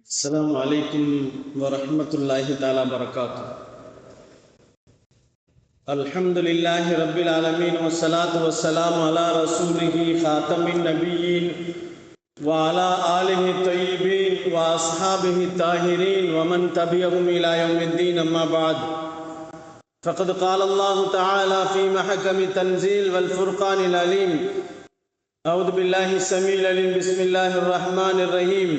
السلام عليكم ورحمة الله تعالى وبركاته. الحمد لله رب العالمين والصلاة والسلام على رسوله خاتم النبيين وعلى آله الطيبين وأصحابه الطاهرين ومن تبعهم إلى يوم الدين. أما بعد، فقد قال الله تعالى في محكم التنزيل والفرقان العليم: أعوذ بالله السميع العليم، بسم الله الرحمن الرحيم.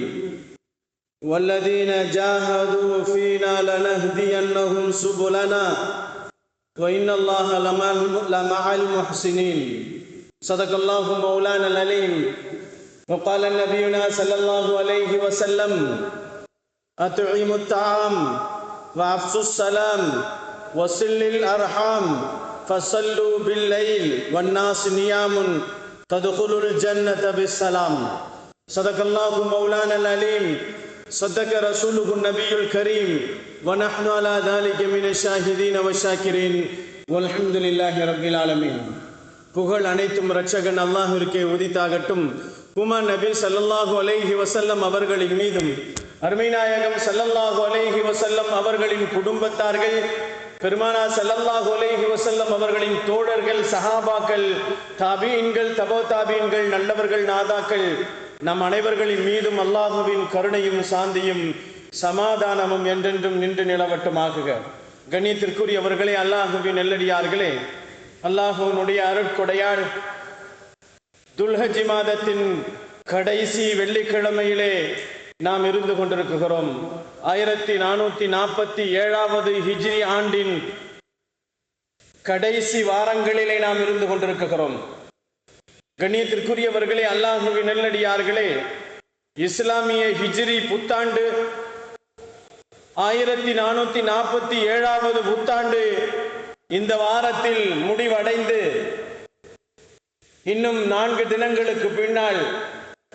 والذين جاهدوا فينا لنهدينهم سبلنا وإن الله لمع المحسنين. صدق الله مولانا العليم. وقال نبينا صلى الله عليه وسلم: أطعموا الطعام وأفشوا السلام وصلوا الأرحام فصلوا بالليل والناس نيام تدخلوا الجنة بالسلام. صدق الله مولانا العليم. صدق رسوله النبي الكريم ونحن على ذلك من الشاهدين والشاكرين والحمد لله رب العالمين. புகழ் அனைத்தும் இரட்சகன் அல்லாஹ்விற்கே உரித்தாகட்டும். உமர் நபி ஸல்லல்லாஹு அலைஹி வஸல்லம் அவர்களின் மீதும் அருமை நாயகம் ஸல்லல்லாஹு அலைஹி வஸல்லம் அவர்களின் குடும்பத்தார்கள், பெருமானார் ஸல்லல்லாஹு அலைஹி வஸல்லம் அவர்களின் தோழர்கள், சஹாபாக்கள், தாபீன்கள், தபோ தாபீன்கள், நல்லவர்கள், நாதாக்கள், நம் அனைவர்களின் மீதும் அல்லாஹுவின் கருணையும் சாந்தியும் சமாதானமும் என்றென்றும் நின்று நிலவட்டுமாகுக. கண்ணியத்திற்குரியவர்களே, அல்லாஹுவின் நெல்லடியார்களே, அல்லாஹுவினுடைய அருட்கொடையால் துல்ஹஜ் மாதத்தின் கடைசி வெள்ளிக்கிழமையிலே நாம் இருந்து கொண்டிருக்கிறோம். 1447 ஹிஜ்ரி ஆண்டின் கடைசி வாரங்களிலே நாம் இருந்து கொண்டிருக்கிறோம். கண்ணியத்திற்குரியவர்களே, அல்லாஹுவின் நல்லடியார்களே, இஸ்லாமிய ஹிஜ்ரி புத்தாண்டு 1447 புத்தாண்டு இந்த வாரத்தில் முடிவடைந்து இன்னும் 4 தினங்களுக்கு பின்னால்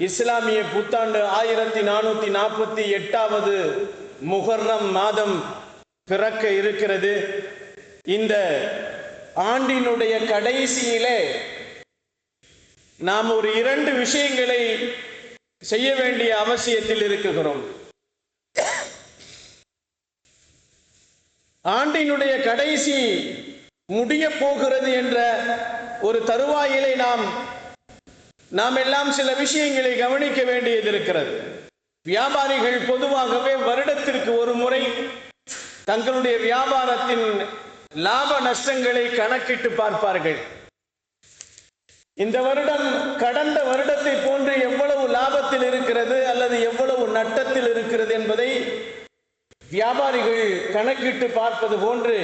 இஸ்லாமிய புத்தாண்டு 1448 முஹர்ரம் மாதம் பிறக்க இருக்கிறது. இந்த ஆண்டினுடைய கடைசியிலே நாம் ஒரு 2 விஷயங்களை செய்ய வேண்டிய அவசியத்தில் இருக்கிறோம். ஆண்டினுடைய கடைசி முடிய போகிறது என்ற ஒரு தருவாயிலே நாம் எல்லாம் சில விஷயங்களை கவனிக்க வேண்டியது இருக்கிறது. வியாபாரிகள் பொதுவாகவே வருடத்திற்கு ஒரு முறை தங்களுடைய வியாபாரத்தின் லாப நஷ்டங்களை கணக்கிட்டு பார்ப்பார்கள். இந்த வருடம் கடந்த வருடத்தை போன்று எவ்வளவு லாபத்தில் இருக்கிறது அல்லது எவ்வளவு நட்டத்தில் இருக்கிறது என்பதை வியாபாரிகள் கணக்கிட்டு பார்ப்பது போன்று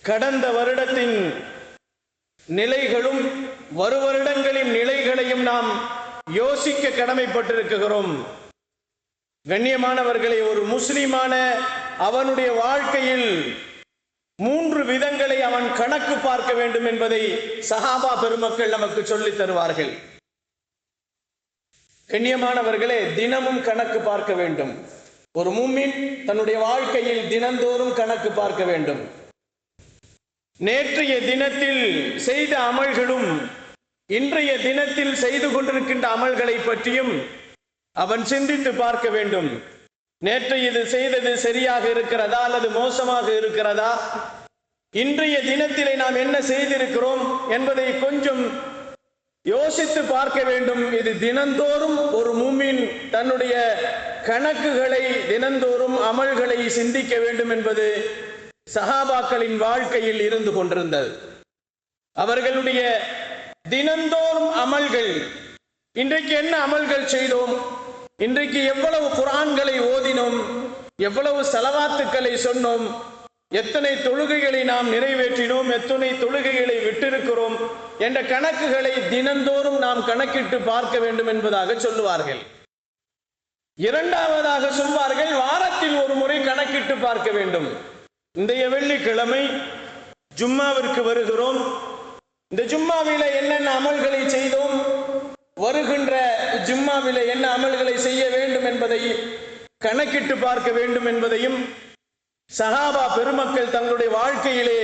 கடந்த வருடத்தின் நிலைகளும் வரும் வருடங்களின் நிலைகளையும் நாம் யோசிக்க கடமைப்பட்டிருக்கிறோம். கண்ணியமானவர்களை, ஒரு முஸ்லிமான அவனுடைய வாழ்க்கையில் 3 விதங்களை அவன் கணக்கு பார்க்க வேண்டும் என்பதை சஹாபா பெருமக்கள் நமக்கு சொல்லித் தருவார்கள். கண்ணியமானவர்களே, தினமும் கணக்கு பார்க்க வேண்டும். ஒரு முஃமின் தன்னுடைய வாழ்க்கையில் தினந்தோறும் கணக்கு பார்க்க வேண்டும். நேற்றைய தினத்தில் செய்த அமல்களும் இன்றைய தினத்தில் செய்து கொண்டிருக்கின்ற அமல்களை பற்றியும் அவன் சிந்தித்து பார்க்க வேண்டும். நேற்று இது செய்தது சரியாக இருக்கிறதா அல்லது மோசமாக இருக்கிறதா, இன்றைய தினத்திலே நாம் என்ன செய்திருக்கிறோம் என்பதை கொஞ்சம் யோசித்து பார்க்க வேண்டும். இது தினந்தோறும் ஒரு முஃமின் தன்னுடைய கணக்குகளை, தினந்தோறும் அமல்களை சிந்திக்க வேண்டும் என்பது சஹாபாக்களின் வாழ்க்கையில் இருந்து கொண்டிருந்தது. அவர்களுடைய தினந்தோறும் அமல்கள், இன்றைக்கு என்ன அமல்கள் செய்தோம், இன்றைக்கு எவ்வளவு குர்ஆன்களை ஓதினோம், எவ்வளவு ஸலவாத்துக்களை சொன்னோம், எத்தனை தொழுகைகளை நாம் நிறைவேற்றினோம், எத்தனை தொழுகைகளை விட்டிருக்கிறோம் என்ற கணக்குகளை தினந்தோறும் நாம் கணக்கிட்டு பார்க்க வேண்டும் என்பதாக சொல்லுவார்கள். இரண்டாவதாக சொல்வார்கள், வாரத்தில் ஒரு முறை கணக்கிட்டு பார்க்க வேண்டும். இன்றைய வெள்ளிக்கிழமை ஜும்மாவிற்கு வருகிறோம். இந்த ஜும்மாவில என்னென்ன அமல்களை செய்தோம், வருகின்ற ஜும்மாவில என்ன அமல்களை செய்ய வேண்டும் என்பதை கணக்கிட்டு பார்க்க வேண்டும் என்பதையும் சஹாபா பெருமக்கள் தங்களுடைய வாழ்க்கையிலே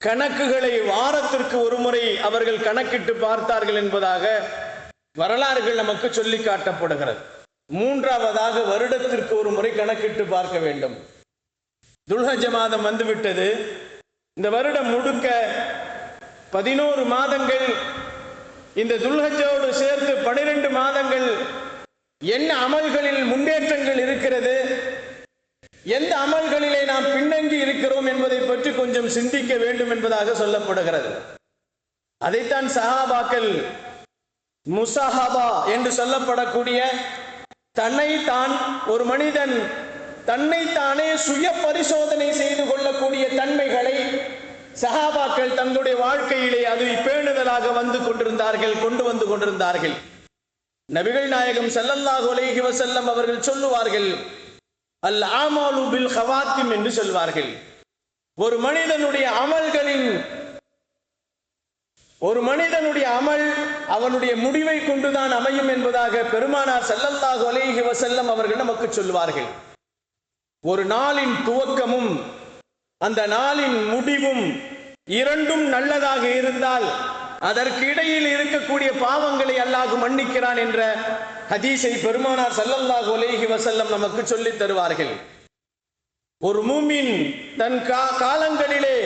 கணக்குகளை வாரத்திற்கு ஒரு முறை அவர்கள் கணக்கிட்டு பார்த்தார்கள் என்பதாக வரலாறுகள் நமக்கு சொல்லி காட்டப்படுகிறது. மூன்றாவதாக வருடத்திற்கு ஒரு முறை கணக்கிட்டு பார்க்க வேண்டும். துல்ஹஜ் மாதம் வந்துவிட்டது. இந்த வருடம் முழுக்க 11 மாதங்கள், இந்த துல்ஹஜோடு சேர்த்து 12 மாதங்கள் என்ன அமல்களில் முன்னேற்றங்கள் இருக்கிறது, எந்த அமல்களிலே நாம் பின்னங்கி இருக்கிறோம் என்பதை பற்றி கொஞ்சம் சிந்திக்க வேண்டும் என்பதாக சொல்லப்படுகிறது. அதைத்தான் சஹாபாக்கள் முஸாஹபா என்று சொல்லப்படக்கூடிய தன்னைத்தான் ஒரு மனிதன் தன்னைத்தானே சுய பரிசோதனை செய்து கொள்ளக்கூடிய தன்மைகளை சஹாபாக்கள் தங்களுடைய வாழ்க்கையிலே அது பேணுதலாக கொண்டு வந்து கொண்டிருந்தார்கள். நபிகள் நாயகம் ஸல்லல்லாஹு அலைஹி வஸல்லம் அவர்கள் சொல்லுவார்கள், அல் ஆமாலு பில் ஹவாத்திம் என்று சொல்வார்கள். ஒரு மனிதனுடைய அமல் அவனுடைய முடிவை கொண்டுதான் அமையும் என்பதாக பெருமானார் ஸல்லல்லாஹு அலைஹி வஸல்லம் அவர்கள் நமக்கு சொல்வார்கள். ஒரு நாளின் துவக்கமும் அந்த நாளின் முடிவும் இரண்டும் நல்லதாக இருந்தால் அதற்கு இடையில் இருக்கக்கூடிய பாவங்களை அல்லாஹ் மன்னிக்கிறான் என்ற ஹதீஸை பெருமானார் ஸல்லல்லாஹு அலைஹி வஸல்லம் நமக்கு சொல்லித் தருவார்கள். ஒரு மூமின் தன் காலங்களிலே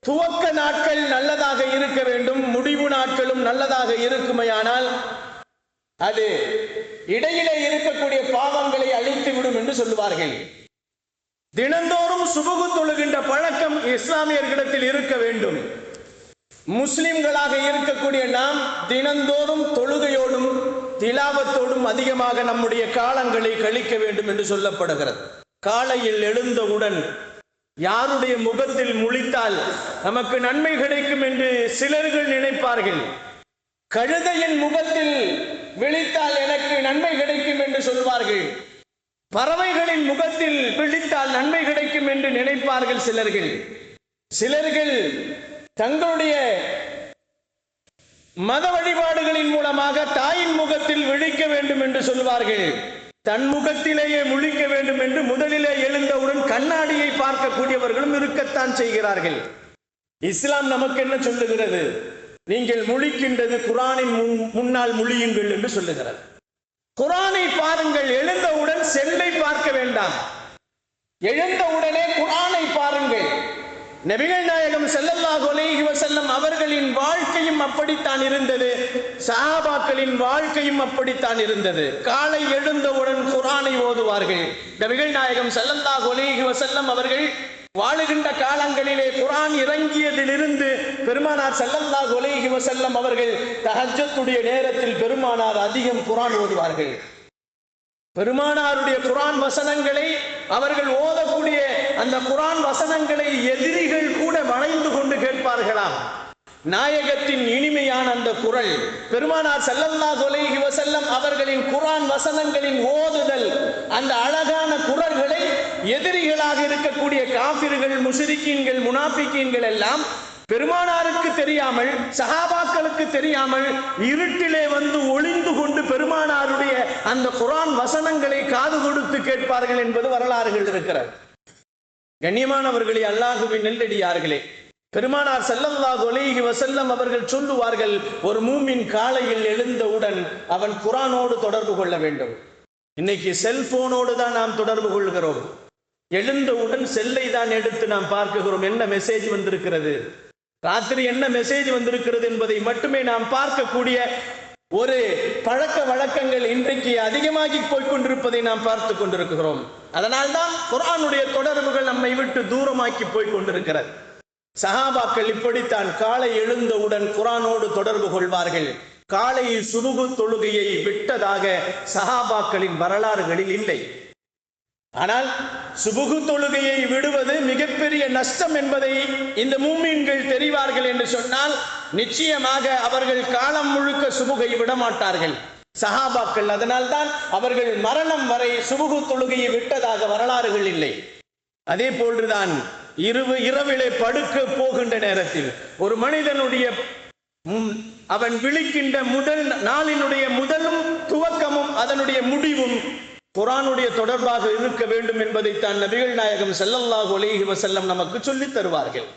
துவக்க நாட்கள் நல்லதாக இருக்க வேண்டும், முடிவு நாட்களும் நல்லதாக இருக்குமையானால் அது இடையிலே இருக்கக்கூடிய பாவங்களை அழித்து விடும் என்று சொல்லுவார்கள். தினந்தோறும் சுபுகு தொழுகின்ற பழக்கம் இஸ்லாமியர்களிடத்தில் இருக்க வேண்டும். முஸ்லிம்களாக இருக்கக்கூடிய நாம் தினந்தோறும் தொழுகையோடும் திலாவத்தோடும் அதிகமாக நம்முடைய காலங்களை கழிக்க வேண்டும் என்று சொல்லப்படுகிறது. காலையில் எழுந்தவுடன் யாருடைய முகத்தில் முழித்தால் நமக்கு நன்மை கிடைக்கும் என்று சிலர்கள் நினைப்பார்கள். கழுதையின் முகத்தில் விழித்தால் எனக்கு நன்மை கிடைக்கும் என்று சொல்வார்கள். பறவைகளின் முகத்தில் விழித்தால் நன்மை கிடைக்கும் என்று நினைப்பார்கள் சிலர்கள் தங்களுடைய மத வழிபாடுகளின் மூலமாக தாயின் முகத்தில் விழிக்க வேண்டும் என்று சொல்வார்கள். தன் முகத்திலேயே முழிக்க வேண்டும் என்று முதலிலே எழுந்தவுடன் கண்ணாடியை பார்க்கக்கூடியவர்களும் இருக்கத்தான் செய்கிறார்கள். இஸ்லாம் நமக்கு என்ன சொல்லுகிறது? நீங்கள் முழிக்கின்றது குர்ஆனின் முன்னால் முழியுங்கள் என்று சொல்லுகிறது. குர்ஆனை பாருங்கள். எழுந்தவுடன் செல்லை பார்க்க வேண்டாம், எழுந்தவுடனே குர்ஆனை பாருங்கள். நபிகள் நாயகம் ஸல்லல்லாஹு அலைஹி வஸல்லம் அவர்களின் வாழ்க்கையும் அப்படித்தான் இருந்தது, சஹாபாக்களின் வாழ்க்கையும் அப்படித்தான் இருந்தது. காலை எழுந்தவுடன் குர்ஆனை ஓதுவார்கள். நபிகள் நாயகம் ஸல்லல்லாஹு அலைஹி வஸல்லம் அவர்கள் வாழுகின்ற காலங்களிலே குர்ஆன் இறங்கியதிலிருந்து பெருமானார் ஸல்லல்லாஹு அலைஹி வஸல்லம் அவர்கள் தஹஜ்ஜுடைய நேரத்தில் பெருமானார் அதிகம் குர்ஆன் ஓதுவார்கள். பெருமானாருடைய குர்ஆன் வசனங்களை அவர்கள் ஓதக்கூடிய அந்த குர்ஆன் வசனங்களை எதிரிகள் கூட வளைந்து கொண்டு கேட்பார்களாம். நாயகத்தின் இனிமையான அந்த குரல், பெருமானார் ஸல்லல்லாஹு அலைஹி வஸல்லம் அவர்களின் குர்ஆன் வசனங்களின் ஓதுதல், அந்த அழகான குரல்களை எதிரிகளாக இருக்கக்கூடிய காஃபிர்கள், முஷ்ரிக்கீன்கள், முனாஃபிகீன்கள் எல்லாம் பெருமானாருக்கு தெரியாமல், சஹாபாக்களுக்கு தெரியாமல் இருட்டிலே வந்து ஒளிந்து கொண்டு பெருமானாருடைய அந்த குர்ஆன் வசனங்களை காது கொடுத்து கேட்பார்கள் என்பது வரலாறுகள் இருக்கிறது. கண்ணியமானவர்களே, அல்லாஹ்வின் நெல்லடியார்களே, பெருமானார் ஸல்லல்லாஹு அலைஹி வஸல்லம் அவர்கள் சொல்லுவார்கள், ஒரு மூமின் காலையில் எழுந்தவுடன் அவன் குர்ஆனோடு தொடர்பு கொள்ள வேண்டும். இன்னைக்கு செல்போனோடு தான் நாம் தொடர்பு கொள்கிறோம். எழுந்தவுடன் செல்லை தான் எடுத்து நாம் பார்க்கிறோம். என்ன மெசேஜ் வந்திருக்கிறது, ராத்திரி என்ன மெசேஜ் வந்திருக்கிறது என்பதை மட்டுமே நாம் பார்க்கக்கூடிய ஒரு பழக்க வழக்கங்கள் இன்றைக்கு அதிகமாகி போய்கொண்டிருப்பதை நாம் பார்த்து கொண்டிருக்கிறோம். அதனால்தான் குர்ஆனுடைய தொடர்புகள் நம்மை விட்டு தூரமாக்கி போய்கொண்டிருக்கிறது. சஹாபாக்கள் இப்படித்தான் காலை எழுந்தவுடன் குர்ஆனோடு தொடர்பு கொள்வார்கள். காலையில் சுபுகு தொழுகையை விட்டதாக சஹாபாக்களின் வரலாறுகளில் இல்லை. ஆனால் சுபுகு தொழுகையை விடுவது மிகப்பெரிய நஷ்டம் என்பதை இந்த மூமின்கள் தெரிவார்கள் என்று சொன்னால் நிச்சயமாக அவர்கள் காலம் முழுக்க சுபுகை விடமாட்டார்கள் சஹாபாக்கள். அதனால்தான் அவர்கள் மரணம் வரை சுபுகு தொழுகையை விட்டதாக வரலாறுகள் இல்லை. அதே போன்றுதான் இரவிலே படுக்க போகின்ற நேரத்தில் ஒரு மனிதனுடைய அவன் விழிக்கின்ற முதல் நாளினுடைய முதலும் துவக்கமும் அதனுடைய முடிவும் குர்ஆனுடைய தொடர்பாக இருக்க வேண்டும் என்பதைத்தான் நபிகள் நாயகம் ஸல்லல்லாஹு அலைஹி வஸல்லம் நமக்கு சொல்லித் தருவார்கள்.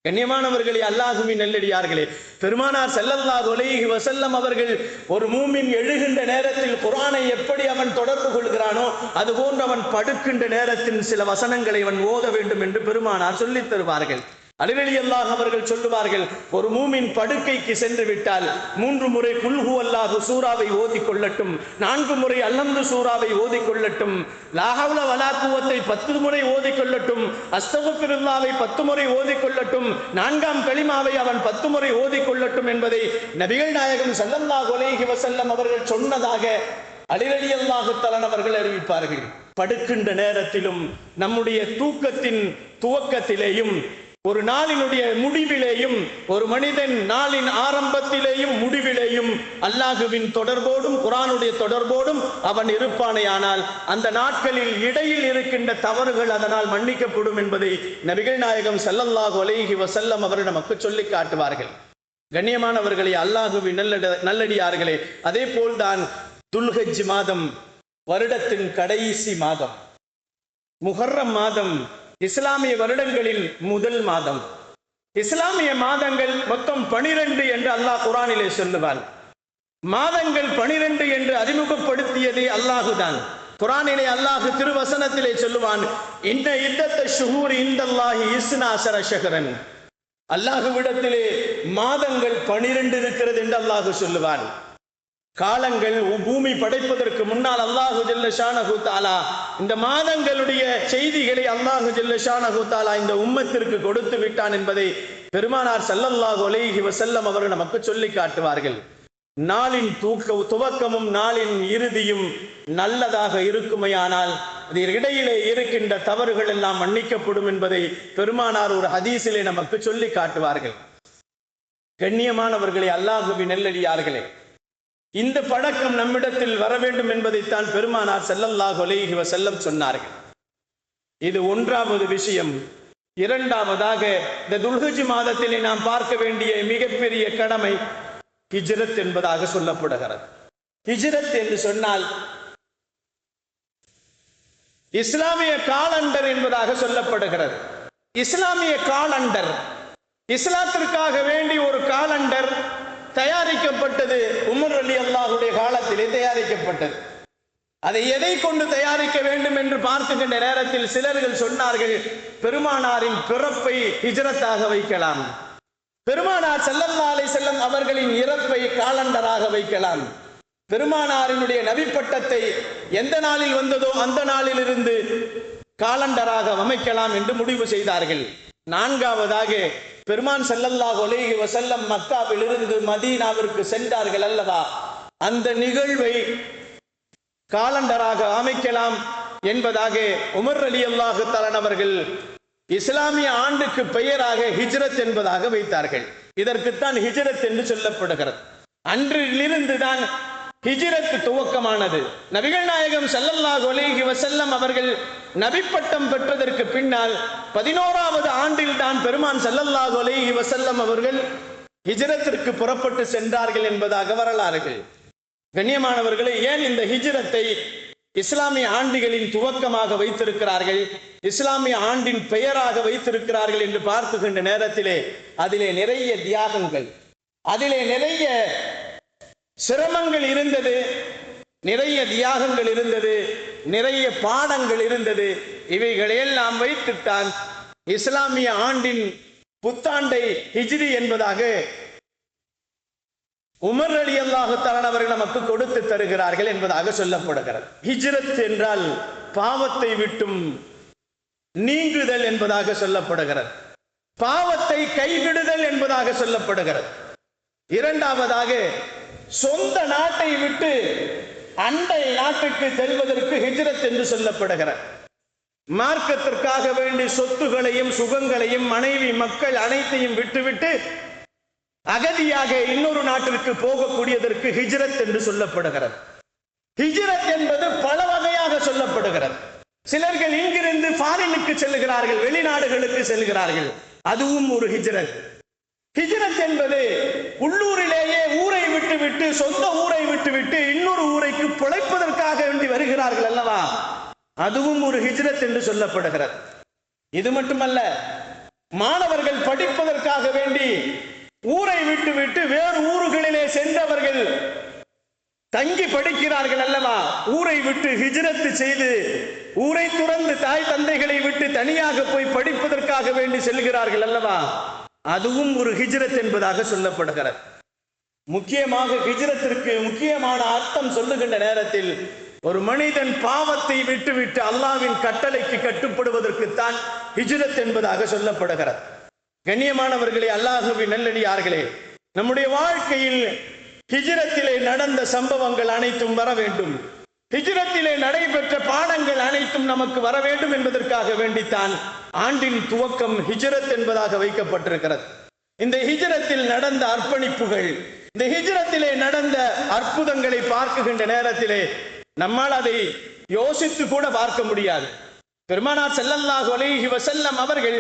கண்ணியமானவர்களே, அல்லாஹுவின் நல்லடியார்களே, பெருமானார் ஸல்லல்லாஹு அலைஹி வஸல்லம் அவர்கள் ஒரு மூமின் எழுகின்ற நேரத்தில் குர்ஆனை எப்படி அவன் தொடர்பு கொள்கிறானோ அதுபோன்று அவன் படுக்கின்ற நேரத்தில் சில வசனங்களை அவன் ஓத வேண்டும் என்று பெருமானார் சொல்லித் தருவார்கள். அலி ரலியல்லாஹு அவர்கள் சொல்லுவார்கள், ஒரு மூமின் படுக்கைக்கு சென்று விட்டால் 3 முறை குல் ஹுவல்லாஹு சூராவை ஓதிக் கொள்ளட்டும், 4 முறை அல்ஹம்து சூராவை ஓதிக் கொள்ளட்டும், லா ஹவ்ல வலா குவத்தை 10 முறை ஓதிக் கொள்ளட்டும், அஸ்தக்ஃபிருல்லாஹை 10 முறை ஓதிக் கொள்ளட்டும், 4ஆம் கலிமாவை அவன் 10 முறை ஓதிக் கொள்ளட்டும் என்பதை நபிகள் நாயகம் ஸல்லல்லாஹு அலைஹி வஸல்லம் அவர்கள் சொன்னதாக அலி ரலியல்லாஹு தஆலா அவர்கள் அறிவிப்பார்கள். படுக்கின்ற நேரத்திலும் நம்முடைய தூக்கத்தின் துவக்கத்திலேயும் ஒரு நாளினுடைய முடிவிலேயும் ஒரு மனிதன் நாளின் ஆரம்பத்திலேயும் முடிவிலேயும் அல்லாஹுவின் தொடர்போடும் குர்ஆனுடைய தொடர்போடும் அவன் இருப்பானேயானால் அந்த நாட்களில் இடையில் இருக்கின்ற தவறுகள் அதனால் மன்னிக்கப்படும் என்பதை நபிகள் நாயகம் ஸல்லல்லாஹு அலைஹி வஸல்லம் அவர்கள் நமக்கு சொல்லி காட்டுவார்கள். கண்ணியமானவர்களே, அல்லாஹுவின் நல்லடியார்களே, அதே போல்தான் துல்ஹஜ் மாதம் வருடத்தின் கடைசி மாதம், முஹர்ரம் மாதம் இஸ்லாமிய வருடங்களின் முதல் மாதம். இஸ்லாமிய மாதங்கள் மொத்தம் 12 என்று அல்லாஹ் குர்ஆனிலே சொல்லுவான். மாதங்கள் 12 என்று அறிமுகப்படுத்தியதே அல்லாஹுதான். குர்ஆனிலே அல்லாஹ் திருவசனத்திலே சொல்லுவான், இன்ன இத்தத்த ஷுஹூர் இந்தல்லாஹி இஸ்னாஸர ஷஹரன். அல்லாஹ்விடத்திலே மாதங்கள் 12 இருக்கிறது என்று அல்லாஹ் சொல்லுவான். காலங்கள் பூமி படைப்பதற்கு முன்னால் அல்லாஹு ஜல்ல ஷானஹு தஆலா இந்த மாதங்களுடைய செய்திகளை அல்லாஹு ஜல்ல ஷானஹு தஆலா இந்த உம்மத்திற்கு கொடுத்து விட்டான் என்பதை பெருமானார் ஸல்லல்லாஹு அலைஹி வஸல்லம் அவர்கள் நமக்கு சொல்லி காட்டுவார்கள். நாளின் துவக்கமும் நாளின் இறுதியும் நல்லதாக இருக்குமையானால் அதில் இடையிலே இருக்கின்ற தவறுகள் எல்லாம் மன்னிக்கப்படும் என்பதை பெருமானார் ஒரு ஹதீஸிலே நமக்கு சொல்லி காட்டுவார்கள். கண்ணியமானவர்களே, அல்லாஹுவின் நல்லடியார்களே, இந்த பழக்கம் நம்மிடத்தில் வர வேண்டும் என்பதைத்தான் பெருமானார் ஸல்லல்லாஹு அலைஹி வஸல்லம் சொன்னார்கள். இது 1வது விஷயம். 2வதாக இந்த துல்ஹஜ் மாதத்திலே நாம் பார்க்க வேண்டிய மிகப்பெரிய கடமை ஹிஜ்ரத் என்பதாக சொல்லப்படுகிறது. ஹிஜ்ரத் என்று சொன்னால் இஸ்லாமிய காலண்டர் என்பதாக சொல்லப்படுகிறது. இஸ்லாமிய காலண்டர், இஸ்லாத்திற்காக வேண்டி ஒரு காலண்டர் தயாரிக்கப்பட்டது. உமர் ரலியல்லாஹுடைய காலத்திலே தயாரிக்கப்பட்டது. அதை எதை கொண்டு தயாரிக்க வேண்டும் என்று பார்க்கின்ற நேரத்தில் சிலர்கள் சொன்னார்கள், பெருமானாரின் பிறப்பை ஹிஜ்ரத்தாக வைக்கலாம், பெருமானார் ஸல்லல்லாஹு அலைஹி வஸல்லம் அவர்களின் இறப்பை காலண்டராக வைக்கலாம், பெருமானாரினுடைய நபி பட்டத்தை எந்த நாளில் வந்ததோ அந்த நாளில் இருந்து காலண்டராக அமைக்கலாம் என்று முடிவு செய்தார்கள். 4வதாக பெருமான் ஸல்லல்லாஹு அலைஹி வஸல்லம் மக்காவில் இருந்து மதீனாவிற்கு சென்றார்கள் அல்லவா, அந்த நிகழ்வை காலண்டராக அமைக்கலாம் என்பதாக உமர் ரலியல்லாஹு தஆலா அவர்கள் இஸ்லாமிய ஆண்டுக்கு பெயராக ஹிஜ்ரத் என்பதாக வைத்தார்கள். இதற்குத்தான் ஹிஜ்ரத் என்று சொல்லப்படுகிறது. அன்றிலிருந்து தான் ஹிஜ்ரத் துவக்கமானது. நபிகள் நாயகம் ஸல்லல்லாஹு அலைஹி வஸல்லம் அவர்கள் நபி பட்டம் பெற்றதற்கு பின்னால் 11வது ஆண்டில் தான் பெருமான் ஸல்லல்லாஹு அலைஹி வஸல்லம் அவர்கள் ஹிஜ்ரத்திற்கு புறப்பட்டு சென்றார்கள் என்பதாக வரலாறுகள். கண்ணியமானவர்களே, ஏன் இந்த ஹிஜ்ரத்தை இஸ்லாமிய ஆண்டுகளின் துவக்கமாக வைத்திருக்கிறார்கள், இஸ்லாமிய ஆண்டின் பெயராக வைத்திருக்கிறார்கள் என்று பார்க்குகின்ற நேரத்திலே அதிலே நிறைய தியாகங்கள், அதிலே நிறைய சிரமங்கள் இருந்தது, நிறைய தியாகங்கள் இருந்தது, நிறைய பாடங்கள் இருந்தது. இவைகளையெல்லாம் வைத்துத்தான் இஸ்லாமிய ஆண்டின் புத்தாண்டை ஹிஜ்ரி என்பதாக உமர் ரலியல்லாஹு தஆலா அவர்கள் நமக்கு கொடுத்து தருகிறார்கள் என்பதாக சொல்லப்படுகிறது. ஹிஜ்ரத் என்றால் பாவத்தை விட்டும் நீங்குதல் என்பதாக சொல்லப்படுகிறது, பாவத்தை கைவிடுதல் என்பதாக சொல்லப்படுகிறது. 2வதாக சொந்த நாட்டை விட்டு அண்டை நாட்டுக்கு செல்வதற்கு ஹிஜ்ரத் என்று சொல்லப்படுகிறது. மார்க்கத்திற்காக வேண்டி சொத்துகளையும் சுகங்களையும் மனைவி மக்கள் அனைத்தையும் விட்டுவிட்டு அகதியாக இன்னொரு நாட்டிற்கு போகக்கூடியதற்கு ஹிஜ்ரத் என்று சொல்லப்படுகிறது. ஹிஜ்ரத் என்பது பல வகையாக சொல்லப்படுகிறது. சிலர்கள் இங்கிருந்து ஃபாரினுக்கு செல்கிறார்கள், வெளிநாடுகளுக்கு செல்கிறார்கள், அதுவும் ஒரு ஹிஜ்ரத். ஹிஜ்ரத் என்பது உள்ளூரிலேயே ஊரை விட்டுவிட்டு, சொந்த ஊரை விட்டுவிட்டு இன்னொரு ஊரைக்கு பிழைப்பதற்காக வேண்டி வருகிறார்கள் அல்லவா, அதுவும் ஒரு ஹிஜ்ரத் என்று சொல்லப்படுகிறது. இது மட்டுமல்ல, மாணவர்கள் படிப்பதற்காக வேண்டி ஊரை விட்டு விட்டு வேறு ஊர்களிலே சென்றவர்கள் தங்கி படிக்கிறார்கள் அல்லவா? ஊரை விட்டு ஹிஜ்ரத் செய்து ஊரை துறந்து தாய் தந்தைகளை விட்டு தனியாக போய் படிப்பதற்காக வேண்டி செல்கிறார்கள் அல்லவா? அதுவும் ஒரு ஹிஜ்ரத் என்பதாக சொல்லப்படுகிறது. முக்கியமாக ஹிஜ்ரத்திற்கு முக்கியமான அர்த்தம் சொல்லுகின்ற நேரத்தில் ஒரு மனிதன் பாவத்தை விட்டுவிட்டு அல்லாஹ்வின் கட்டளைக்கு கட்டுப்படுவதற்கு தான் ஹிஜ்ரத் என்பதாக சொல்லப்படுகிறது. கண்ணியமானவர்களே, அல்லாஹ்வின் நல்லடியார்களே, நம்முடைய வாழ்க்கையில் ஹிஜ்ரத்திலே நடந்த சம்பவங்கள் அனைத்தும் வர வேண்டும். ஹிஜ்ரத்திலே நடைபெற்ற பாடங்கள் அனைத்தும் நமக்கு வர வேண்டும் என்பதற்காக வேண்டித்தான் ஆண்டின் துவக்கம் ஹிஜ்ரத் என்பதாக வைக்கப்பட்டிருக்கிறது. இந்த ஹிஜ்ரத்தில் நடந்த அர்ப்பணிப்புகள், இந்த ஹிஜ்ரத்திலே நடந்த அற்புதங்களை பார்க்குகின்ற நேரத்திலே நம்மால் அதை யோசித்து கூட பார்க்க முடியாது. பெருமானார் ஸல்லல்லாஹு அலைஹி வஸல்லம் அவர்கள்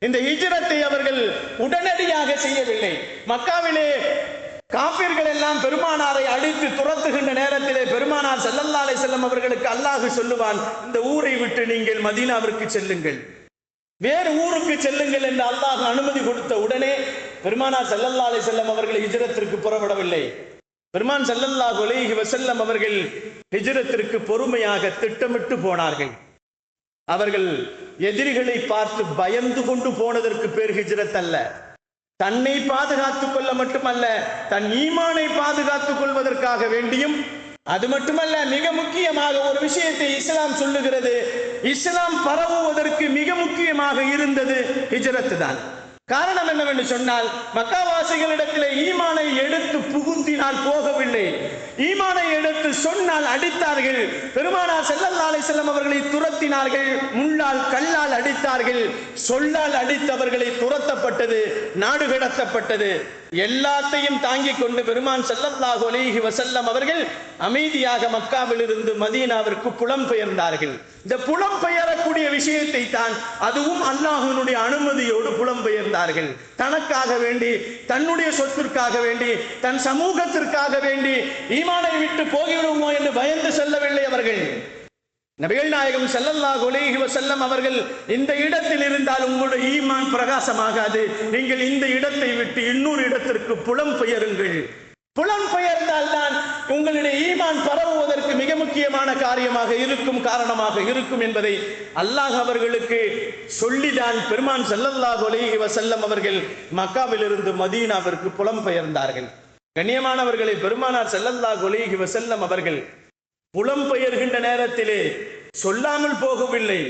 இந்த ஹிஜ்ரத்தை அவர்கள் உடனடியாக செய்யவில்லை. மக்காவிலே காபிர்கள் எல்லாம் பெருமானாரை அடித்து துரத்துகின்ற நேரத்திலே பெருமானார் ஸல்லல்லாஹு அலைஹி வஸல்லம் அவர்களுக்கு அல்லாஹ் சொல்லுவான், இந்த ஊரை விட்டு நீங்கள் மதீனாவிற்கு செல்லுங்கள், வேறு ஊருக்கு செல்லுங்கள் என்று அல்லாஹ் அனுமதி கொடுத்த உடனே பெருமானார் ஸல்லல்லாஹு அலைஹி வஸல்லம் அவர்கள் ஹிஜ்ரத்திற்கு புறப்படவில்லை. பெருமான் ஸல்லல்லாஹு அலைஹி வஸல்லம் அவர்கள் ஹிஜ்ரத்திற்கு பொறுமையாக திட்டமிட்டு போனார்கள். அவர்கள் எதிரிகளை பார்த்து பயந்து கொண்டு போனதற்கு பேர் ஹிஜ்ரத் அல்ல. தன்னை பாதுகாத்துக் கொள்ள மட்டுமல்ல, தன் ஈமானை பாதுகாத்துக் கொள்வதற்காக வேண்டியும், அது மட்டுமல்ல, மிக முக்கியமாக ஒரு விஷயத்தை இஸ்லாம் சொல்லுகிறது. இஸ்லாம் பரவுவதற்கு மிக முக்கியமாக இருந்தது ஹிஜ்ரத் தான். காரணம் என்னவென்று சொன்னால், மக்காவாசிகளிடத்திலே ஈமானை எடுத்து புகுத்தினால் போகவில்லை, ஈமானை எடுத்து சொன்னால் அடித்தார்கள். பெருமானார் ஸல்லல்லாஹு அலைஹி வஸல்லம் அவர்களை துரத்தினார்கள், முள்ளால் கல்லால் அடித்தார்கள், சொல்லால் அடித்தவர்களை துரத்தப்பட்டது, நாடு கடத்தப்பட்டது. எல்லாத்தையும் தாங்கிக் கொண்டு பெருமான் ஸல்லல்லாஹு அலைஹி வஸல்லம் அவர்கள் அமைதியாக மக்காவில் இருந்து மதீனாவிற்கு புலம்பெயர்ந்தார்கள். இந்த புலம்பெயரக்கூடிய விஷயத்தை தான், அதுவும் அல்லாஹ்வினுடைய அனுமதியோடு புலம்பெயர்ந்தார்கள். தனக்காக வேண்டி, தன்னுடைய சொத்திற்காக வேண்டி, தன் சமூகத்திற்காக வேண்டி ஈமானை விட்டு போய்விடுமோ என்று பயந்து செல்லவில்லை அவர்கள். நபிகள் நாயகம் ஸல்லல்லாஹு அலைஹி வஸல்லம் அவர்கள், இந்த இடத்தில் இருந்தால் உங்களுடைய ஈமான் பிரகாசமாகாது, நீங்கள் இந்த இடத்தை விட்டு இன்னொரு இடத்திற்கு புலம்பெயருங்கள், புலம்பெயர்ந்தால் தான் உங்களுடைய ஈமான் பரவுவதற்கு மிக முக்கியமான காரியமாக இருக்கும், காரணமாக இருக்கும் என்பதை அல்லாஹ் அவர்களுக்கு சொல்லிதான் பெருமான் ஸல்லல்லாஹு அலைஹி வஸல்லம் அவர்கள் மக்காவில் இருந்து மதீனாவிற்கு புலம்பெயர்ந்தார்கள். கண்ணியமானவர்களை, பெருமானார் ஸல்லல்லாஹு அலைஹி வஸல்லம் அவர்கள் புலம்பெயர்கின்ற நேரத்திலே சொல்லாமல் போகவில்லை,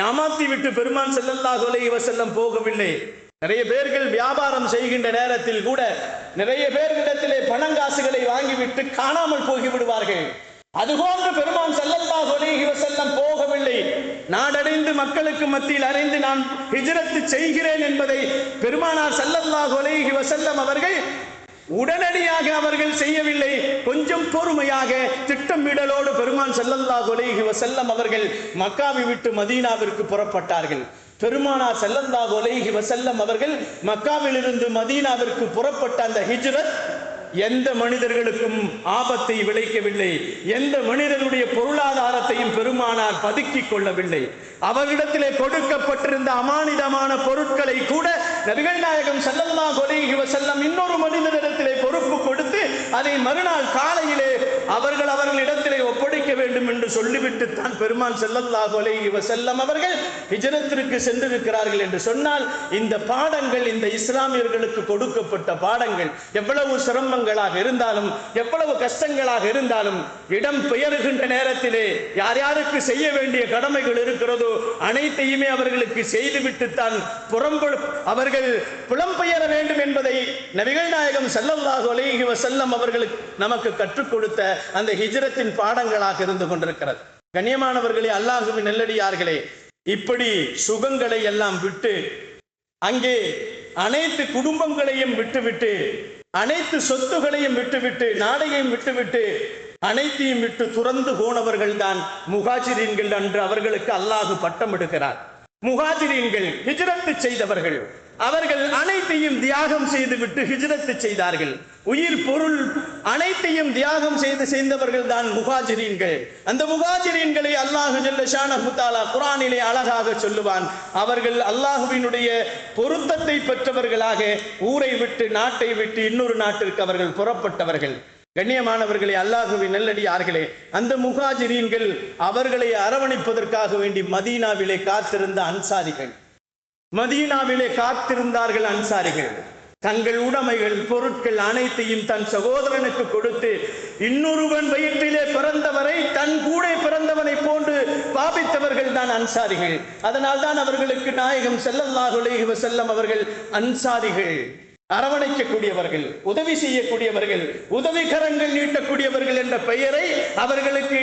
ஏமாத்தி விட்டு பெருமான் ஸல்லல்லாஹு அலைஹி வஸல்லம் போகவில்லை. நிறைய பேர்கள் வியாபாரம் செய்கின்ற நேரத்தில் கூட நிறைய பேர்களிடத்திலே பணங்காசுகளை வாங்கிவிட்டு காணாமல் போகி விடுவார்கள். அதுபோன்று பெருமான் ஸல்லல்லாஹு அலைஹி வஸல்லம் போகவில்லை. நாடடைந்து மக்களுக்கு மத்தியில் அறிந்து நான் ஹிஜ்ரத் செய்கிறேன் என்பதை பெருமானார் ஸல்லல்லாஹு அலைஹி வஸல்லம் அவர்கள் உடனடியாக அவர்கள் செய்யவில்லை. கொஞ்சம் பொறுமையாக திட்டமிடலோடு பெருமான் ஸல்லல்லாஹு அலைஹி வஸல்லம் அவர்கள் மக்காவை விட்டு மதீனாவிற்கு புறப்பட்டார்கள். பெருமானார் ஸல்லல்லாஹு அலைஹி வஸல்லம் அவர்கள் மக்காவில் இருந்து மதீனாவிற்கு புறப்பட்ட அந்த ஹிஜ்ரத் எந்த மனிதர்களுக்கும் ஆபத்தை விளைக்கவில்லை, எந்த மனிதனுடைய பொருளாதாரத்தையும் பெருமானார் பதுக்கிக் கொள்ளவில்லை. அவர்களிடத்திலே கொடுக்கப்பட்டிருந்த அமானிதமான பொருட்களை கூட நபிகள் நாயகம் ஸல்லல்லாஹு அலைஹி வஸல்லம் இன்னொரு மனிதனிடத்திலே பொறுப்பு கொடுத்து அதை மறுநாள் காலையிலே அவர்களிடத்திலே ஒப்படைக்க வேண்டும் என்று சொல்லிவிட்டு தான் பெருமான் ஸல்லல்லாஹு அலைஹி வஸல்லம் அவர்கள் ஹிஜ்ரத்திற்கு சென்றிருக்கிறார்கள் என்று சொன்னால், இந்த பாடங்கள், இந்த இஸ்லாமியர்களுக்கு கொடுக்கப்பட்ட பாடங்கள் எவ்வளவு சிரமங்களாக இருந்தாலும், எவ்வளவு கஷ்டங்களாக இருந்தாலும், இடம் பெயர்கின்ற நேரத்திலே யார் யாருக்கு செய்ய வேண்டிய கடமைகள் இருக்கிறதோ அனைத்தையுமே அவர்களுக்கு செய்துவிட்டு தான் அவர்கள் புலம்பெயர வேண்டும் என்பதை நபிகள் நாயகம் ஸல்லல்லாஹு அலைஹி வஸல்லம் அவர்களுக்கு நமக்கு கற்றுக் கொடுத்த அந்த ஹிஜ்ரத்தின் பாடங்களாக இருந்து கொண்டிருக்கிறது. கண்ணியமானவர்களே, அல்லாஹ்வின் நல்லடியார்களே, இப்படி சுகங்களை எல்லாம் விட்டு, அங்கே அனைத்து குடும்பங்களையும் விட்டுவிட்டு, அனைத்து சொத்துகளையும் விட்டுவிட்டு, நாடையும் விட்டுவிட்டு, அனைத்தையும் விட்டு துறந்து போனவர்கள் தான் முஹாஜிரீன்கள் என்று அவர்களுக்கு அல்லாஹ் பட்டம் எடுக்கிறார். முஹாஜிரீன்கள், ஹிஜ்ரத் செய்தவர்கள், அவர்கள் அனைத்தையும் தியாகம் செய்துவிட்டு ஹிஜ்ரத் செய்தார்கள். உயிர் பொருள் அனைத்தையும் தியாகம் செய்தவர்கள் தான் முஹாஜிரீன்கள். அந்த முஹாஜிரீன்களை அல்லாஹ் ஜல்ல ஷானஹு தஆலா குர்ஆனிலே அழகாக சொல்லுவான். அவர்கள் அல்லாஹ்வினுடைய பொருத்தத்தை பெற்றவர்களாக ஊரை விட்டு நாட்டை விட்டு இன்னொரு நாட்டிற்கு அவர்கள் புறப்பட்டவர்கள். கண்ணியமானவர்களே, அல்லாஹ்வின் நல்லடியார்களே, அந்த முஹாஜிரீன்கள் அவர்களை அரவணைப்பதற்காக வேண்டி மதீனாவிலே காத்திருந்த அன்சாரிகள், மதீனாவிலே காத்திருந்தார்கள் அன்சாரிகள். தங்கள் உடைமைகள் பொருட்கள் அனைத்தையும் தன் சகோதரனுக்கு கொடுத்து இன்னொருவன் வயிற்றிலே பிறந்தவரை தன் கூட பிறந்தவனை போன்று பாவித்தவர்கள் தான் அன்சாரிகள். அதனால் தான் அவர்களுக்கு நாயகம் ஸல்லல்லாஹு அலைஹி வஸல்லம் அவர்கள் அன்சாரிகள், அரவணைக்கக்கூடியவர்கள், உதவி செய்யக்கூடியவர்கள், உதவிகரங்கள் நீட்டக்கூடியவர்கள் என்ற பெயரை அவர்களுக்கு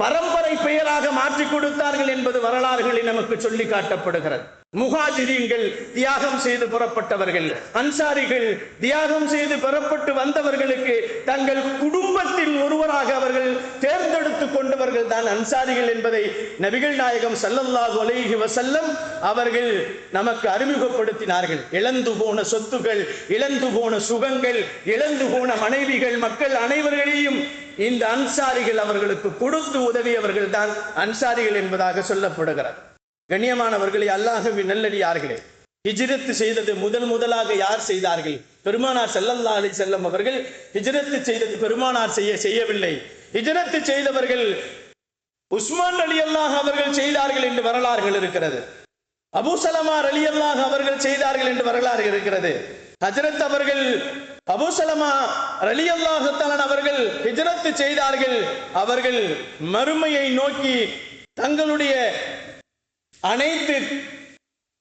பரம்பரை பெயராக மாற்றி கொடுத்தார்கள் என்பது வரலாறுகளில் நமக்கு சொல்லி காட்டப்படுகிறது. முஹாஜிரீன்கள் தியாகம் செய்து புறப்பட்டவர்கள், அன்சாரிகள் தியாகம் செய்து புறப்பட்டு வந்தவர்களுக்கு தங்கள் குடும்பத்தின் ஒருவராக அவர்கள் தேர்ந்தெடுத்துக் கொண்டவர்கள் தான் அன்சாரிகள் என்பதை நபிகள் நாயகம் ஸல்லல்லாஹு அலைஹி வஸல்லம் அவர்கள் நமக்கு அறிமுகப்படுத்தினார்கள். இழந்து போன சொத்துக்கள், இழந்து போன சுகங்கள், இழந்து போன மனைவிகள், மக்கள் அனைவர்களையும் இந்த அன்சாரிகள் அவர்களுக்கு கொடுத்து உதவியவர்கள் தான் அன்சாரிகள் என்பதாக சொல்லப்படுகிறது. கண்ணியமானவர்களே, அல்லாஹ்வின் நல்லடியார்களே, ஹிஜ்ரத் செய்தது முதலாக யார் செய்தார்கள்? பெருமானார் ஸல்லல்லாஹு அலைஹி வஸல்லம் அவர்கள் ஹிஜ்ரத் செய்தது பெருமானார் செய்யவில்லை. ஹிஜ்ரத் செய்தவர்கள் உஸ்மான் ரலியல்லாஹு அவர்கள் செய்தார்கள் என்று வரலாறுகள் இருக்கிறது. அபூ ஸலமா ரலியல்லாஹு அவர்கள் செய்தார்கள் என்று வரலாறு இருக்கிறது. ஹஜ்ரத் அவர்கள் அபூ ஸலமா ரலியல்லாஹு தஆலா அவர்கள் ஹிஜ்ரத் செய்தார்கள். அவர்கள் மறுமையை நோக்கி தங்களுடைய அனைத்து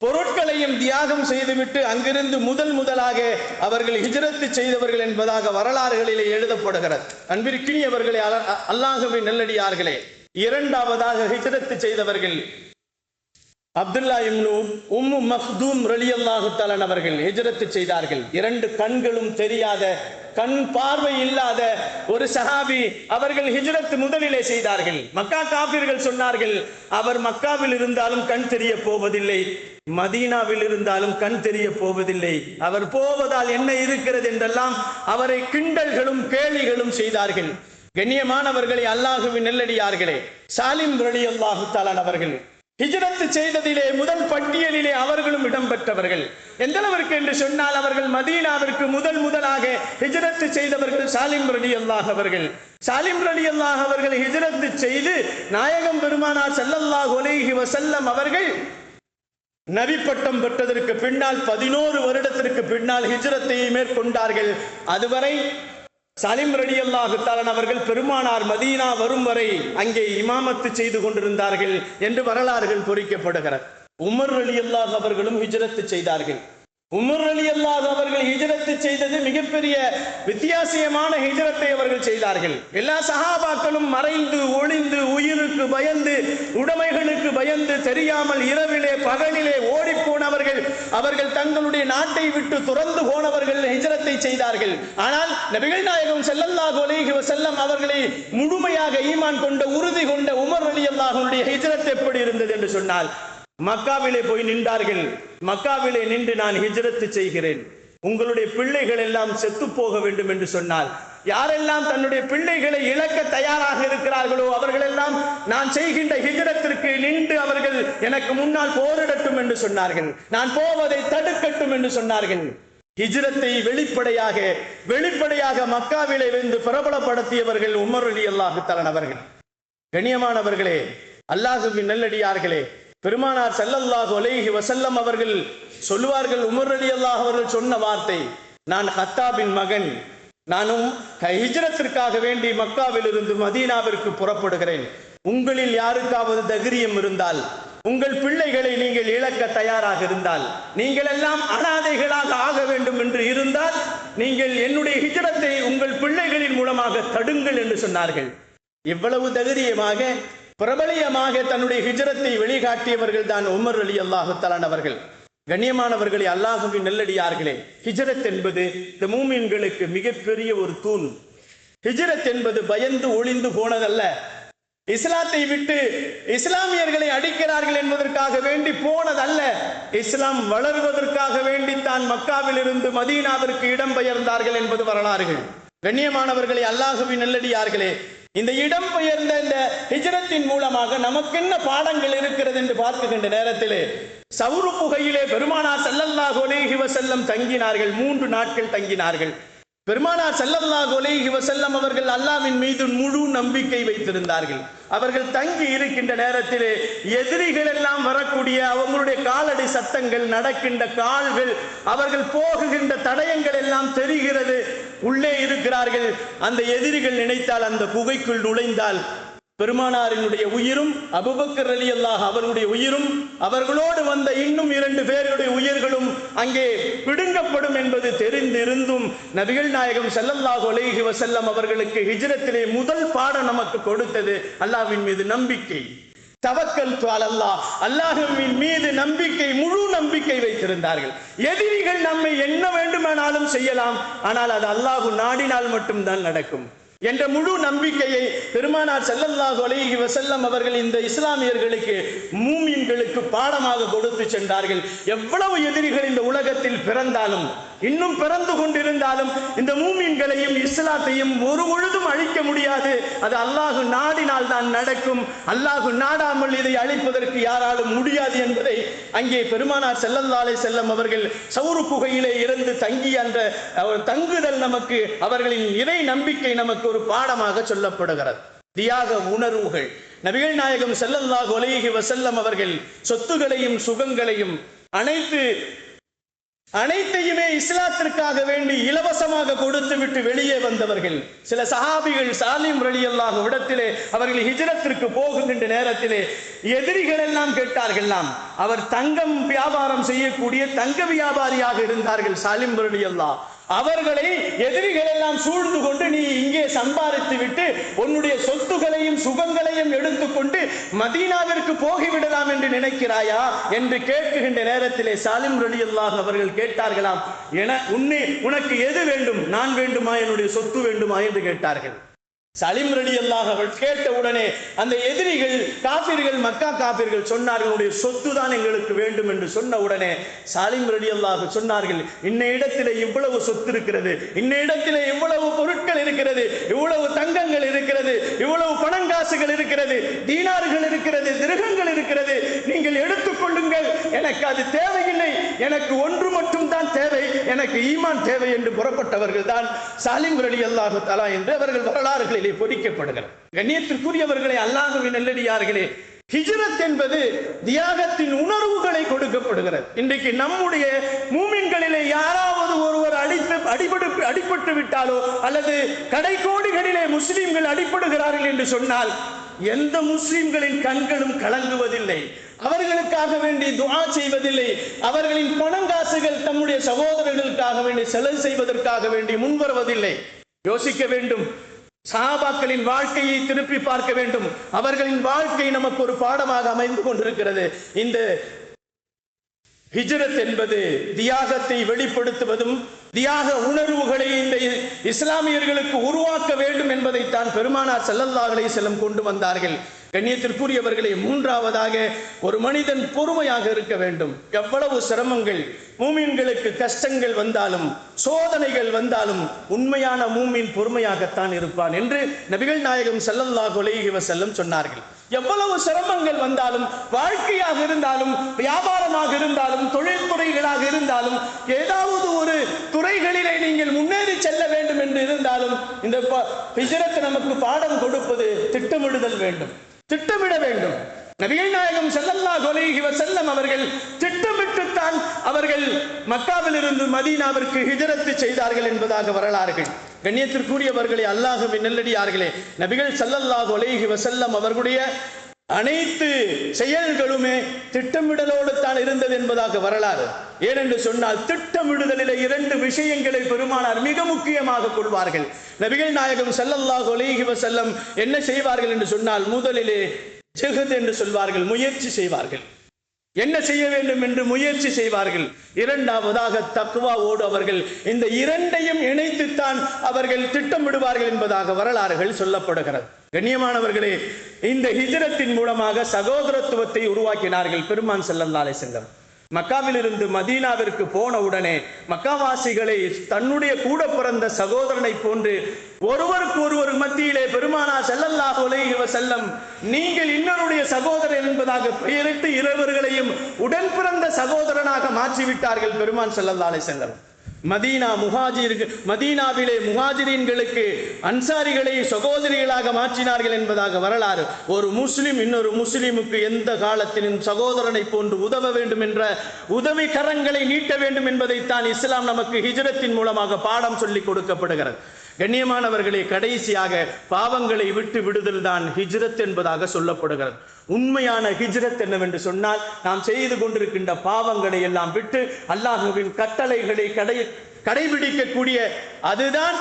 பொருட்களையும் தியாகம் செய்துவிட்டு அங்கிருந்து முதலாக அவர்கள் ஹிஜ்ரத் செய்தவர்கள் என்பதாக வரலாறுகளிலே எழுதப்படுகிறது. அன்பிற்கினியவர்களே, அல்லாஹ்வின் நல்லடியார்களே, இரண்டாவதாக ஹிஜ்ரத் செய்தவர்கள் அப்துல்லா இப்னு உம்மு மக்தூம் ரலியல்லாஹு தஆலா அவர்கள் ஹிஜ்ரத் செய்தார்கள். இரண்டு கண்களும் தெரியாத, கண் பார்வை இல்லாத ஒரு சஹாபி அவர்கள் ஹிஜ்ரத் முதலிலே செய்தார்கள். மக்கா காபிர்கள் சொன்னார்கள், அவர் மக்காவில் இருந்தாலும் கண் தெரிய போவதில்லை, மதீனாவில் இருந்தாலும் கண் தெரிய போவதில்லை, அவர் போவதால் என்ன இருக்கிறது என்றெல்லாம் அவரை கிண்டல்களும் கேலிகளும் செய்தார்கள். கண்ணியமானவர்களே, அல்லாஹ்வின் நல்லடியார்களே, சாலிம் ரலியல்லாஹு தஆலா அவர்கள் ஹிஜ்ரத் செய்ததிலே முதல் பட்டியலிலே அவர்களும் இடம்பெற்றவர்கள். எந்த அளவிற்கு என்று சொன்னால், அவர்கள் மதீனாவிற்கு முதலாக ஹிஜ்ரத் செய்தவர்கள் சாலிம் ரலியல்லாஹு அவர்கள். சாலிம் ரலியல்லாஹு அவர்கள் ஹிஜ்ரத் செய்து நாயகம் பெருமானார் ஸல்லல்லாஹு அலைஹி வஸல்லம் அவர்கள் நபி பட்டம் பெற்றதற்கு பின்னால் 11 வருடத்திற்கு பின்னால் ஹிஜ்ரத்தை மேற்கொண்டார்கள். அதுவரை சாலிம் ரலியல்லாஹு தஆலா அவர்கள் பெருமானார் மதீனா வரும் வரை அங்கே இமாமத்து செய்து கொண்டிருந்தார்கள் என்று வரலாறுகள் பொறிக்கப்படுகிறது. உமர் ரலியல்லாஹு அவர்களும் ஹிஜ்ரத் செய்தார்கள். உமர் ரலியல்லாஹு அவர்கள் ஹிஜ்ரத் செய்தது மிகப்பெரிய வித்தியாசமான ஹிஜ்ரத்தை அவர்கள் செய்தார்கள். எல்லா சஹாபாக்களும் மறைந்து ஒளிந்து உயிருக்கு பயந்து உடைமைகளுக்கு பயந்து தெரியாமல் இரவிலே பகலிலே ஓடி போனவர்கள், அவர்கள் தங்களுடைய நாட்டை விட்டு துறந்து போனவர்கள் ஹிஜ்ரத்தை செய்தார்கள். ஆனால் நபிகள் நாயகம் ஸல்லல்லாஹு அலைஹி வஸல்லம் அவர்களை முழுமையாக ஈமான் கொண்ட உறுதி கொண்ட உமர் ரலியல்லாஹுடைய ஹிஜ்ரத் எப்படி இருந்தது என்று சொன்னால், மக்காவிலே போய் நின்றார்கள். மக்காவிலே நின்று, நான் ஹிஜ்ரத் செய்கிறேன், உங்களுடைய பிள்ளைகள் எல்லாம் செத்து போக வேண்டும் என்று சொன்னால், யாரெல்லாம் தன்னுடைய பிள்ளைகளை இழக்க தயாராக இருக்கிறார்களோ அவர்களெல்லாம் நான் செய்கின்ற ஹிஜ்ரத்திற்கு நின்று அவர்கள் எனக்கு முன்னால் போரிடட்டும் என்று சொன்னார்கள். நான் போவதை தடுக்கட்டும் என்று சொன்னார்கள். ஹிஜ்ரத்தை வெளிப்படையாக மக்காவிலே வந்து பிரபலப்படுத்தியவர்கள் உமர் ரலியல்லாஹு தஆலா அவர்கள். கண்ணியமானவர்களே, அல்லாஹ்வின் நல்லடியார்களே, பெருமானார் ஸல்லல்லாஹு அலைஹி வஸல்லம் அவர்கள் சொல்லுவார்கள், உமர் ரலியல்லாஹு அவர்கள் சொன்ன வார்த்தை, நான் ஹத்தாபின் மகன், நானும் ஹிஜ்ரத்திற்காக வேண்டி மக்காவில் இருந்து மதீனாவிற்கு புறப்படுகிறேன். உங்களில் யாருக்காவது தைரியம் இருந்தால், உங்கள் பிள்ளைகளை நீங்கள் இழக்க தயாராக இருந்தால், நீங்கள் எல்லாம் அனாதைகளாக ஆக வேண்டும் என்று இருந்தால், நீங்கள் என்னுடைய ஹிஜ்ரத்தை உங்கள் பிள்ளைகளின் மூலமாக தடுங்கள் என்று சொன்னார்கள். இவ்வளவு தைரியமாக பிரபலியமாக தன்னுடைய ஹிஜ்ரத்தை வெளிக்காட்டியவர்கள் தான் உமர் ரலியல்லாஹு தஆலா அவர்கள். கண்ணியமானவர்களே, அல்லாஹ்வின் நல்லடியார்களே, ஹிஜ்ரத் என்பது இந்த மூமின்களுக்கு மிகப்பெரிய ஒரு தூண். ஹிஜ்ரத் என்பது பயந்து ஒளிந்து போனதல்ல. இஸ்லாத்தை விட்டு இஸ்லாமியர்களை அடிக்கிறார்கள் என்பதற்காக வேண்டி போனதல்ல. இஸ்லாம் வளர்வதற்காக வேண்டி தான் மக்காவில் இருந்து மதீனாவிற்கு இடம்பெயர்ந்தார்கள் என்பது வரலாறுகள். கண்ணியமானவர்களே, அல்லாஹுவின் நல்லடியார்களே, இந்த இடம்பெயர்ந்த இந்த ஹிஜ்ரத்தின் மூலமாக நமக்கு என்ன பாடங்கள் இருக்கிறது என்று பார்க்கின்ற நேரத்திலே சவுரு குகையிலே பெருமானார் ஸல்லல்லாஹு அலைஹி வஸல்லம் தங்கினார்கள். 3 நாட்கள் தங்கினார்கள். பெருமானார் ஸல்லல்லாஹு அலைஹி வஸல்லம் அவர்கள் அல்லாஹ்வின் மீது முழு நம்பிக்கை வைத்திருந்தார்கள். அவர்கள் தங்கி இருக்கின்ற நேரத்திலே எதிரிகள் எல்லாம் வரக்கூடிய அவங்களுடைய காலடி சத்தங்கள், நடக்கின்ற கால்கள், அவர்கள் போகுகின்ற தடயங்கள் எல்லாம் தெரிகிறது. உள்ளே இருக்கிறார்கள். அந்த எதிரிகள் நினைத்தால் அந்த குகைக்குள் நுழைந்தால் பெருமானாரினுடைய உயிரும் அபூபக்கர் ரலியல்லாஹு அவர்களுடைய உயிரும் அவர்களோடு வந்த இன்னும் 2 பேருடைய உயிர்களும் அங்கே பிடுங்கப்படும் என்பது தெரிந்திருந்தும் நபிகள் நாயகம் ஸல்லல்லாஹு அலைஹி வஸல்லம் அவர்களுக்கு ஹிஜ்ரத்திலே முதல் பாடம் நமக்கு கொடுத்தது அல்லாஹ்வின் மீது நம்பிக்கை. தவக்கல்து அலல்லாஹ், அல்லாஹ்வின் மீது நம்பிக்கை, முழு நம்பிக்கை வைத்திருந்தார்கள். எதிரிகள் நம்மை என்ன வேண்டுமானாலும் செய்யலாம், ஆனால் அது அல்லாஹ் நாடினால் மட்டும்தான் நடக்கும் என்ற முழு நம்பிக்கையை பெருமானார் ஸல்லல்லாஹு அலைஹி வஸல்லம் அவர்கள் இந்த இஸ்லாமியர்களுக்கு, மூமின்களுக்கு பாடமாக கொடுத்து சென்றார்கள். எவ்வளவு எதிரிகள் இந்த உலகத்தில் பிறந்தாலும், இன்னும் பிறந்து கொண்டிருந்தாலும், இந்த மூமின்களையும் இஸ்லாத்தையும் ஒரு பொழுதும் அழிக்க முடியாது. அது அல்லாஹ் நாடினால் தான் நடக்கும். அல்லாஹ் நாடாமல் இதை அழிப்பதற்கு யாராலும் முடியாது என்பதை அங்கே பெருமானார் ஸல்லல்லாஹு அலைஹி வஸல்லம் அவர்கள் சவுரு குகையிலே இருந்து தங்கி அந்த தங்குதல் நமக்கு, அவர்களின் இறை நம்பிக்கை நமக்கு ஒரு பாடமாக சொல்லப்படுகிறது. தியாக உணர்வுகள். நபிகள் நாயகம் ஸல்லல்லாஹு அலைஹி வஸல்லம் அவர்கள் சொத்துகளையும் சுகங்களையும் அனைத்தையுமே இஸ்லாத்திற்காக வேண்டி இலவசமாக கொடுத்து விட்டு வெளியே வந்தவர்கள். சில சஹாபிகள் சாலிம் ரலியல்லாஹு இடத்திலே அவர்கள் ஹிஜ்ரத்திற்கு போகின்ற நேரத்திலே எதிரிகள் எல்லாம் கேட்டார்களாம். அவர் தங்கம் வியாபாரம் செய்யக்கூடிய தங்க வியாபாரியாக இருந்தார்கள் சாலிம் ரலியல்லாஹு. அவர்களை எதிரிகள் எல்லாம் சூழ்ந்து கொண்டு, நீ இங்கே சம்பாதித்து விட்டு உன்னுடைய சொத்துகளையும் சுகங்களையும் எடுத்துக்கொண்டு மதீனாவிற்கு போகிவிடலாம் என்று நினைக்கிறாயா என்று கேட்கின்ற நேரத்திலே சாலிம் ரலியல்லாஹு அவர்கள் கேட்டார்களாம், உனக்கு எது வேண்டும்? நான் வேண்டுமா, என்னுடைய சொத்து வேண்டுமா என்று கேட்டார்கள். சலிம் ரலியல்லாஹு அவர்கள் கேட்ட உடனே அந்த எதிரிகள் காபிர்கள், மக்கா காபிர்கள் சொன்னார்கள், சொத்து தான் எங்களுக்கு வேண்டும் என்று சொன்ன உடனே சலிம் ரலியல்லாஹு சொன்னார்கள், இன்ன இடத்திலே இவ்வளவு சொத்து இருக்கிறது, இன்ன இடத்திலே இவ்வளவு பொருட்கள் இருக்கிறது, இவ்வளவு தங்கங்கள் இருக்கிறது, இவ்வளவு பணங்காசுகள் இருக்கிறது, தீனார்கள் இருக்கிறது, திரகங்கள் இருக்கிறது, நீங்கள் எடுத்துக்கொள்ளுங்கள், எனக்கு அது தேவையில்லை, எனக்கு ஒன்று மட்டும் தான் தேவை, எனக்கு ஈமான் தேவை என்று புறப்பட்டவர்கள் தான் சலிம் ரலியல்லாஹு தஆலா என்று அவர்கள் வரலாறுகளில் பொறிக்கப்படுகிறது. கண்ணியத்திற்குரியவர்களே, அல்லாஹ்வின் நல்லடியார்களே, ஹிஜ்ரத் என்பது தியாகத்தின் உணர்வுகளை கொடுக்கப்படுகிறது. இன்றைக்கு நம்முடைய மூமின்களிலே யாராவது ஒருவர் அடிபட்டு விட்டாலோ அல்லது கடைக்கோடிகளிலே முஸ்லிம்கள் அடிபடுகிறார்கள் என்று சொன்னால் எந்த முஸ்லிம்களின் கண்களும் கலங்குவதில்லை, அவர்களுக்காக வேண்டி துஆ செய்வதில்லை, அவர்களின் பணங்காசுகள் தம்முடைய சகோதரர்களுக்காக வேண்டி செலவு செய்வதற்காக வேண்டி முன்வருவதில்லை. யோசிக்க வேண்டும். சஹாபாக்களின் வாழ்க்கையை திருப்பி பார்க்க வேண்டும். அவர்களின் வாழ்க்கை நமக்கு ஒரு பாடமாக அமைந்து கொண்டிருக்கிறது. இந்த ஹிஜ்ரத் என்பது தியாகத்தை வெளிப்படுத்துவதும் தியாக உணர்வுகளை இந்த இஸ்லாமியர்களுக்கு உருவாக்க வேண்டும் என்பதைத்தான் பெருமானார் ஸல்லல்லாஹு அலைஹி வஸல்லம் கொண்டு வந்தார்கள். கண்ணியத்திற்குரியவர்களே, மூன்றாவதாக ஒரு மனிதன் பொறுமையாக இருக்க வேண்டும். எவ்வளவு சிரமங்கள், மூமின்களுக்கு கஷ்டங்கள் வந்தாலும், சோதனைகள் வந்தாலும் உண்மையான மூமின் பொறுமையாகத்தான் இருப்பான் என்று நபிகள் நாயகம் ஸல்லல்லாஹு அலைஹி வஸல்லம் சொன்னார்கள். எவ்வளவு சிரமங்கள் வந்தாலும், வாழ்க்கையாக இருந்தாலும், வியாபாரமாக இருந்தாலும், தொழில்துறைகளாக இருந்தாலும், ஏதாவது ஒரு துறைகளிலே நீங்கள் முன்னேறி செல்ல வேண்டும் என்று இருந்தாலும் இந்த ஹிஜ்ரத் நமக்கு பாடம் கொடுப்பது திட்டமிடுதல் வேண்டும், திட்டமிட வேண்டும். நபிகள் நாயகம் ஸல்லல்லாஹு அலைஹி வஸல்லம் அவர்கள் திட்டமிட்டுத்தான் அவர்கள் மக்காவில் இருந்து மதீனாவிற்கு ஹிஜ்ரத் செய்தார்கள் என்பதாக வரலாறுகள். கண்ணியத்திற்குரியவர்களே, அல்லாஹ்வின் நல்லடியார்களே, நபிகள் ஸல்லல்லாஹு அலைஹி வஸல்லம் அவர்களுடைய அனைத்து செயல்களுமே திட்டமிடலோடு தான் இருந்தது என்பதாக வரலாறு. ஏனென்று சொன்னால் திட்டமிடுதலில் 2 விஷயங்களை பெருமானார் மிக முக்கியமாக கொள்வார்கள். நபிகள் நாயகம் ஸல்லல்லாஹு அலைஹி வஸல்லம் என்ன செய்வார்கள் என்று சொன்னால், முதலிலே ஜிஹத் என்று சொல்வார்கள், முயற்சி செய்வார்கள், என்ன செய்ய வேண்டும் என்று முயற்சி செய்வார்கள். இரண்டாவதாக தக்வாவோடு அவர்கள் இந்த 2ஐயும் இணைத்துத்தான் அவர்கள் திட்டமிடுவார்கள் என்பதாக வரலாறுகள் சொல்லப்படுகிறது. கண்ணியமானவர்களே, இந்த ஹிஜ்ரத்தின் மூலமாக சகோதரத்துவத்தை உருவாக்கினார்கள் பெருமான் ஸல்லல்லாஹு அலைஹி வஸல்லம். மக்காவிலிருந்து மதீனாவிற்கு போன உடனே மக்காவாசிகளை தன்னுடைய கூட பிறந்த சகோதரனை போன்று ஒருவருக்கு ஒருவர் மத்தியிலே பெருமானார் ஸல்லல்லாஹு அலைஹி வஸல்லம் நீங்கள் இன்னொருடைய சகோதரர் என்பதாக பெயரிட்டு இருவர்களையும் உடன் பிறந்த சகோதரனாக மாற்றிவிட்டார்கள் பெருமான் ஸல்லல்லாஹு அலைஹி வஸல்லம். மதீனாவிலே முஹாஜிரீன்களுக்கு அன்சாரிகளை சகோதரிகளாக மாற்றினார்கள் என்பதாக வரலாறு. ஒரு முஸ்லிம் இன்னொரு முஸ்லிமுக்கு எந்த காலத்திலும் சகோதரனை போன்று உதவ வேண்டும் என்ற உதவி கரங்களை நீட்ட வேண்டும் என்பதைத்தான் இஸ்லாம் நமக்கு ஹிஜ்ரத்தின் மூலமாக பாடம் சொல்லிக் கொடுக்கப்படுகிறது. கண்ணியமானவர்களே, கடைசியாக பாவங்களை விட்டு விடுதல் தான் ஹிஜ்ரத் என்பதாக சொல்லப்படுகிறது. உண்மையான ஹிஜ்ரத் என்னவென்று சொன்னால், நாம் செய்து கொண்டிருக்கின்ற பாவங்களை எல்லாம் விட்டு அல்லாஹ்வின் கட்டளைகளை கடைபிடிக்கக்கூடிய அதுதான்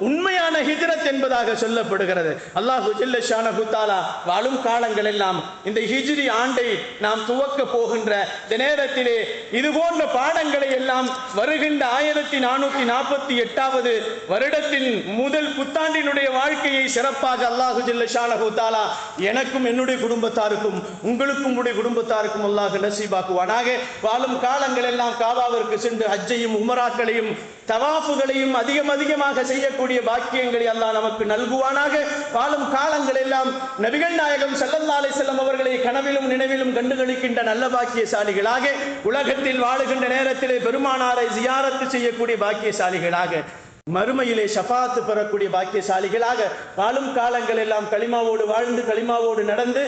உண்மையான ஹிஜ்ரத் என்பதாக சொல்லப்படுகிறது. அல்லாஹ் ஜல்ல ஷானஹு தஆலா வாழும் காலங்கள் எல்லாம் இந்த ஹிஜ்ரி ஆண்டை நாம் துவக்க போகின்ற இந்த நேரத்திலே இது போன்ற பாடங்களை எல்லாம் வருகின்ற 1448வது வருடத்தின் முதல் புத்தாண்டினுடைய வாழ்க்கையை சிறப்பாக அல்லாஹ் ஜல்ல ஷானஹு தஆலா எனக்கும் என்னுடைய குடும்பத்தாருக்கும் உங்களுக்கும் உடைய குடும்பத்தாருக்கும் அல்லாஹ் நசீபாக்குவானாக. வாழும் காலங்கள் எல்லாம் காபாவிற்கு சென்று ஹஜ்ஜையும் உமராக்களையும் தவாஃபுகளையும் அதிகமாக செய்யக்கூடிய பாக்கியங்களை அல்லாஹ் நமக்கு நல்குவானாக. வாழும் காலங்கள் எல்லாம் நபிகள் நாயகம் ஸல்லல்லாஹு அலைஹி வஸல்லம் அவர்களை கனவிலும் நினைவிலும் கண்டுகளிக்கின்ற நல்ல பாக்கியசாலிகளாக, உலகத்தில் வாழுகின்ற நேரத்திலே பெருமானாரை ஜியாரத்து செய்யக்கூடிய பாக்கியசாலிகளாக, மறுமையிலே ஷஃபாத் பெறக்கூடிய பாக்கியசாலிகளாக, வாழும் காலங்கள் எல்லாம் களிமாவோடு வாழ்ந்து களிமாவோடு நடந்து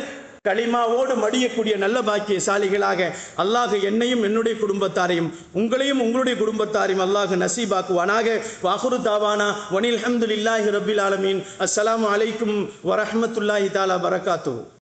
களிமாவோடு மடியக்கூடிய நல்ல பாக்கியசாலிகளாக அல்லாஹ் என்னையும் என்னுடைய குடும்பத்தாரையும் உங்களையும் உங்களுடைய குடும்பத்தாரையும் அல்லாஹ் நசீபாக்குவானாக. வாஹுரு தாவானா வனில் ஹம்துலில்லாஹி ரப்பில் ஆலமீன். அஸ்ஸலாமு அலைக்கும் வரஹ்மத்துல்லாஹி தஆலா பரகாத்துஹு.